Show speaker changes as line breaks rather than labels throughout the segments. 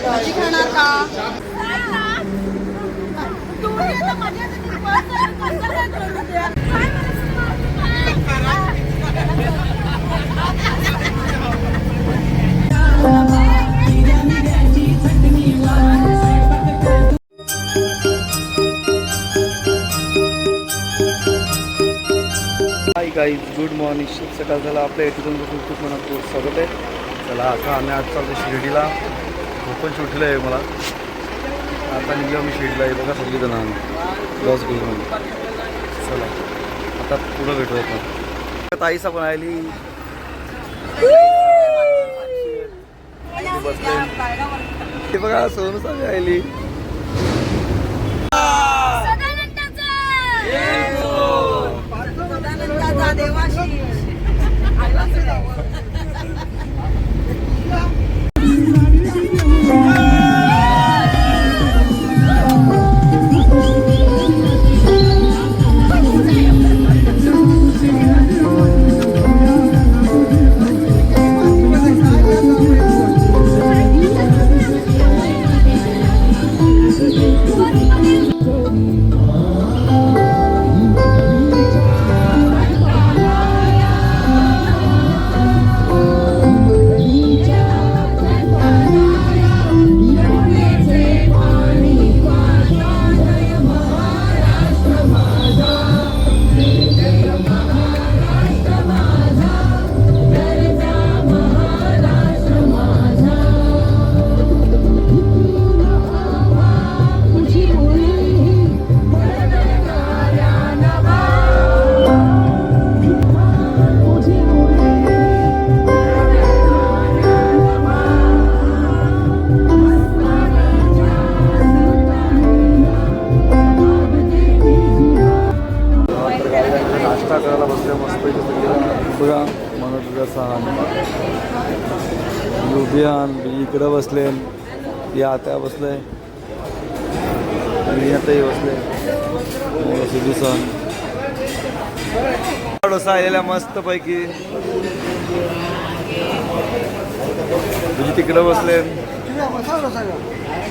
भाजी खाणार का?
Hi guys, good morning. सकाळ झाला. आपल्या इथून खूप मनात स्वागत आहे. चला आता आम्ही आज चालतो शिर्डीला. ओपन शूटलं आहे मला. आता निघलो मी शिर्डीला आहे. बघा सगळी जण बस घेऊन. चला आता पुढं भेटू आपण. ताईसा पण आली. ते बघा सोनू साहेब आली. करायला बसले मस्त बघा. मनोज लुबियान इकडं बसले. या आता बसले. आताही बसले. सिद्धूसन डोसा आलेला मस्त पैकी. तुझी तिकडं बसले.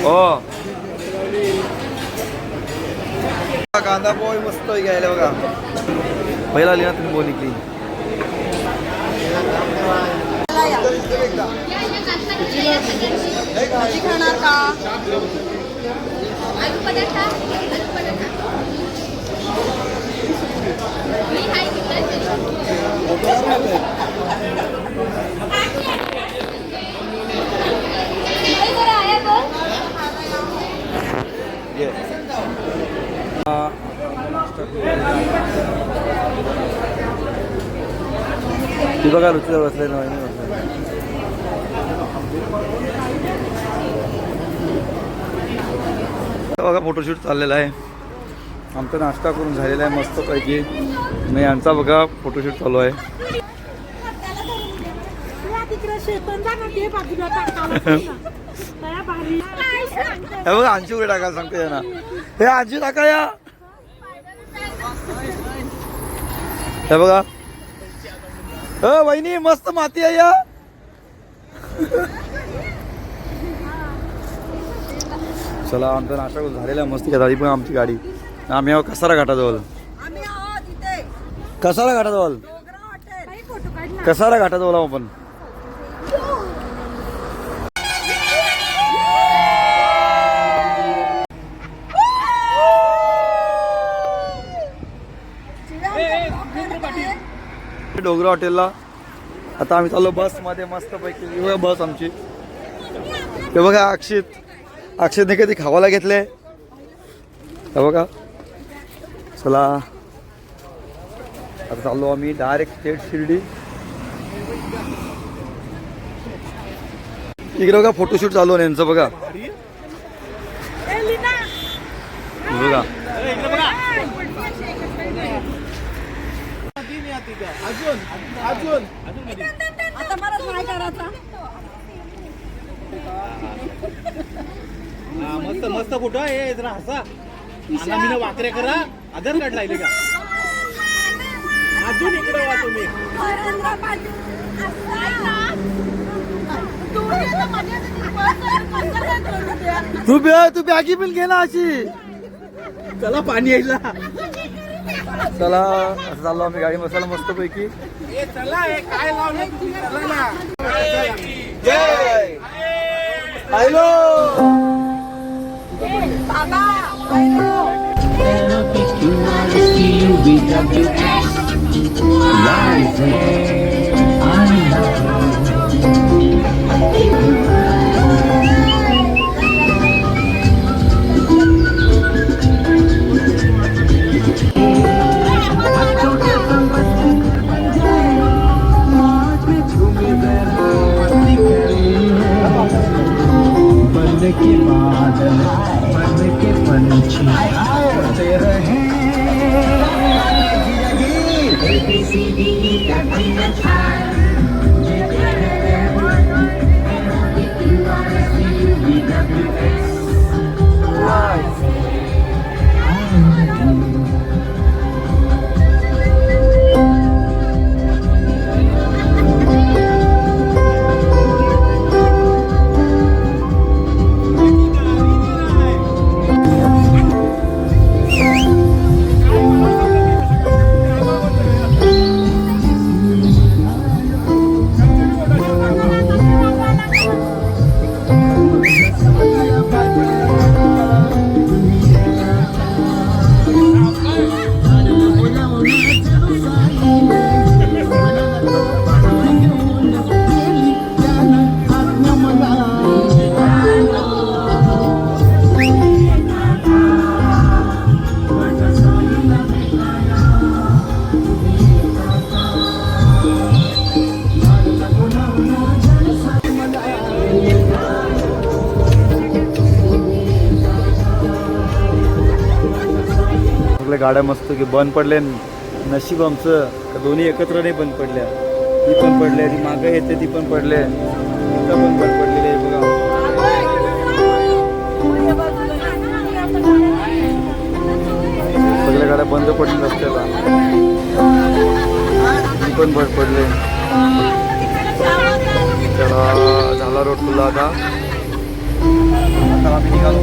हो कांदा पोहे मस्त घ्यायला बघा. पहिला आली ना तुम्ही बोली की
भाजी खाणार का?
ती बघा रुचीवर बसले ना. बघा फोटोशूट चाललेला आहे. आमचा नाश्ता करून झालेला आहे मस्त पैकी. मी यांचा बघा फोटोशूट चालू आहे. हे बघा अंशू कडे टाकायला सांगतो यांना. हे अंशू टाका या. हे बघा वहिनी मस्त माती आहे या. चला आमचा नाश्ता झालेला आहे मस्त. झाली पण आमची गाडी. आम्ही कसारा घाटाजवळ. कसारा घाटाजवळ. कसारा घाटाजवळ आपण. डोंगरा हॉटेलला आता आम्ही चाललो बस मध्ये मस्त पैकी. बस आमची. हे बघा अक्षतने कधी खावायला घेतले. हे बघा. चला आता चाललो आम्ही डायरेक्ट थेट शिर्डी. इकडे बघा फोटोशूट चालू आहे यांचं बघा. बघा
अजून आता मला काय करायचा.
मस्त मस्त कुठं आहे जरा हसा. मी वाकरे करा. आधार कार्ड लागले का? अजून इकडे वा तुम्ही.
तू बॅगी पण घे ना अशी.
चला पाणी यायला.
चला असं चाललो आम्ही गाडी मसाला मस्त पैकी.
चला काय लावलं तुम्ही, चला ना.
जय हॅलो
के बादल मन के पंछी उड़ते रहे
गाड्या मस्त की बंद पडले. नशीब आमचं का दोन्ही एकत्र नाही बंद पडल्या. ती पण पडल्या, ती मागे येते ती पण पडले, इथं पण बंद पडलेली आहे बघा. सगळ्या गाड्या बंद पडल्या रस्त्याला, ती पण बंद पडले. त्याला झाला रोड खुला आता. आम्ही निघालो.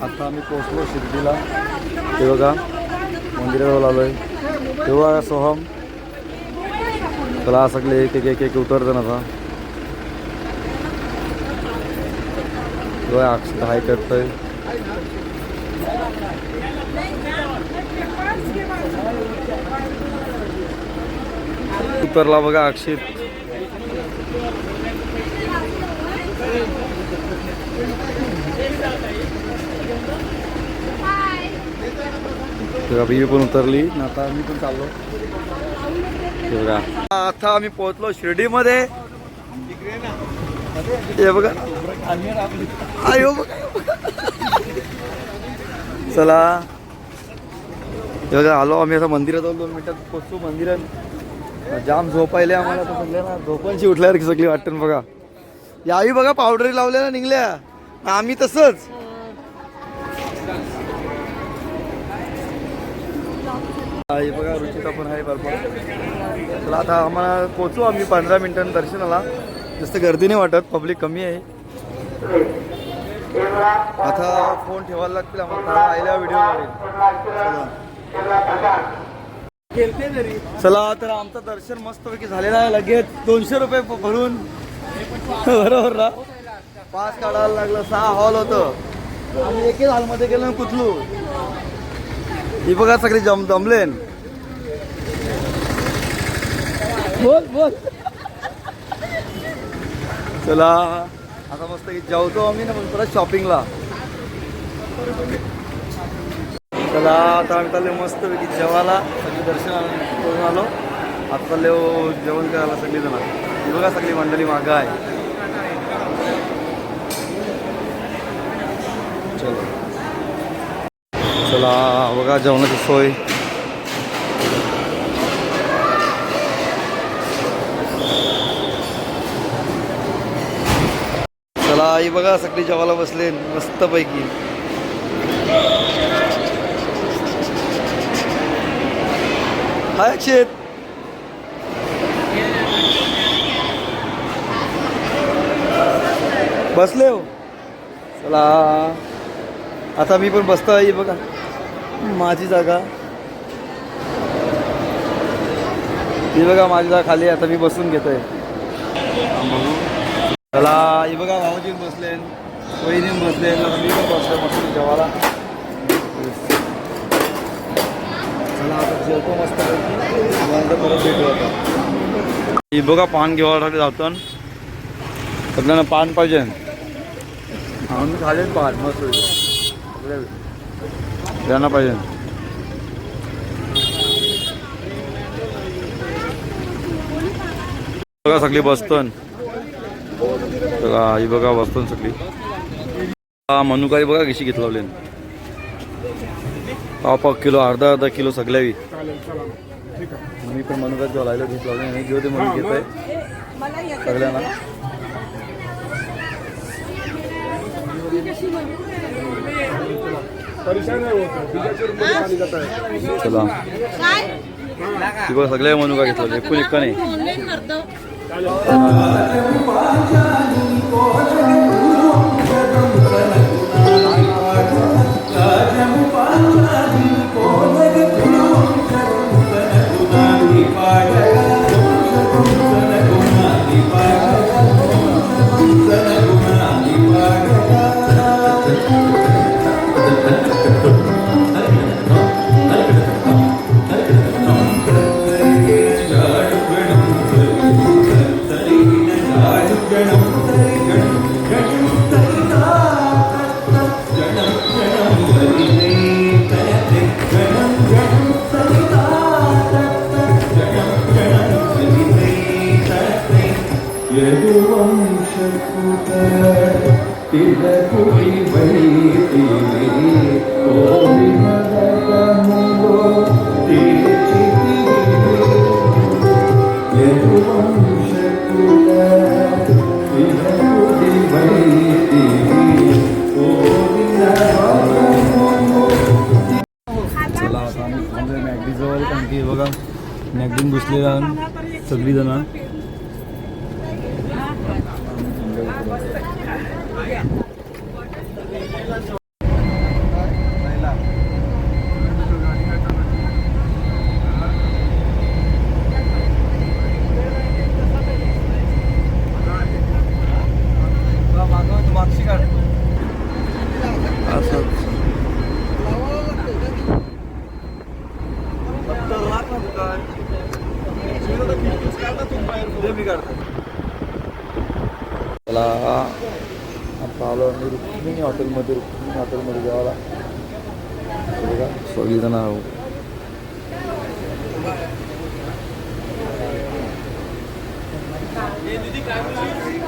आता आम्ही पोहोचलो शिर्डीला. ते बघा मंदिराजवळ आलो आहे. तेव्हा सोहम चला सगळे एक एक एक एक उतरतं ना. आता तेव्हा अक्षर हाय करतोय. उतरला बघा अक्षित. तेव्हा मी पण उतरली. आता मी पण चाललो. बघा आता आम्ही पोहोचलो शिर्डीमध्ये. हे बघा आयो बघा. चला हे बघा आलो आम्ही आता मंदिरात. 2 मिनिटात पोहोचतो मंदिरात. जाम झोपायले आम्हाला तर सगळ्या ना. झोपांची उठल्यावर सगळी वाटतं बघा. यावी बघा पावडरी लावल्या ना निघल्या. आम्ही तसंच. हे बघा रुचिता पण आहे बरोबर. चला आता आम्हाला पोचू आम्ही 15 मिनिटांनी दर्शनाला. जास्त गर्दी नाही वाटत. पब्लिक कमी आहे. आता फोन ठेवायला लागतील आम्हाला. आयला व्हिडिओ चला तर आमचं दर्शन मस्तपैकी झालेलं आहे. लगेच 200 रुपये भरून बरोबर ना. पास काढायला लागलं. 6 हॉल होतं. आम्ही एकच हॉलमध्ये गेलो आणि कुठलो. ही बघा सगळी जमलेन. बोल बोल. चला आता मस्त जेवतो आम्ही ना. मग परत शॉपिंगला. चला आता आम्ही चालले मस्तपैकी जेवायला. सगळी दर्शन करून आलो. आता चालले जेवण करायला सगळी जण. ही बघा सगळी मंडळी मागं आहे. चलो चला बघा जेवणाची सोय. चला आई बघा सगळी जेवायला बसले मस्तपैकी. हाय अक्षित. बसले हो. चला आता मी पण बसतो आहे. बघा माझी जागा. ही बघा माझी जागा खाली. आता मी बसून घेतोय. चला ही बघा भाऊजी बसले. वहिनी बसले. मी पण बसलो मस्त जेवायला. चला आता जेवतो मस्त. परत भेटू आता. ही बघा पान घेवायसाठी जातो. सगळ्यांना पान पाहिजे. आम्ही खाले पान मस्त त्यांना पाहिजे. बघा सगळी बसतन. बघा ही बघा बसतन सगळी. मनुकारी बघा कशी घेत लावले. पाव किलो अर्धा किलो सगळ्यावी. मी पण मनुका लायला घेत लावले. आणि घेऊ दे म्हणून घेत आहे सगळ्यांना. चला सगळ्या मनुका घेतलं. एकूण एक नाही. मॅगडीन घुसलेला सगळी जण. चला आता आलो आम्ही रुक्मिणी हॉटेलमध्ये जेवायला बघा सगळीजण आहो.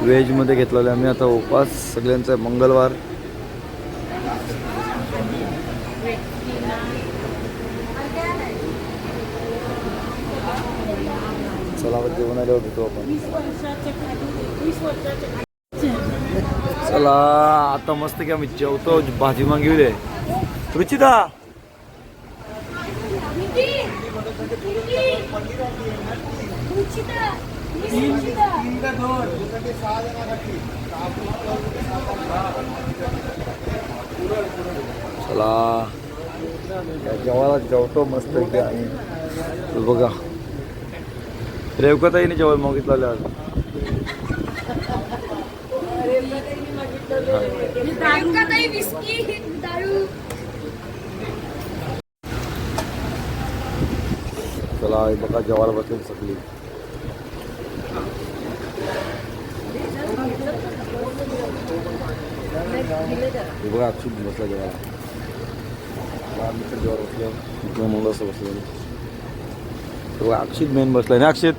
व्हेजमध्ये घेतलेलं आम्ही आता उपास सगळ्यांचा मंगळवार. चला आता जेवण आल्यावर भेटू आपण. चला आता मस्त की आम्ही जेवतो. भाजी मागवली आहे रुचिता. चला जेवायला जेवतो मस्त की. आणि बघा रेवकाताईने जेवण मागितलं आज. चला बघा जेवायला बसले सगळी. बघा अक्षित बसला जेवायला. आम्ही तर जेवायला बसलो मुलं असं बसलं. बघा अक्षित मेन बसलाय ना. अक्षित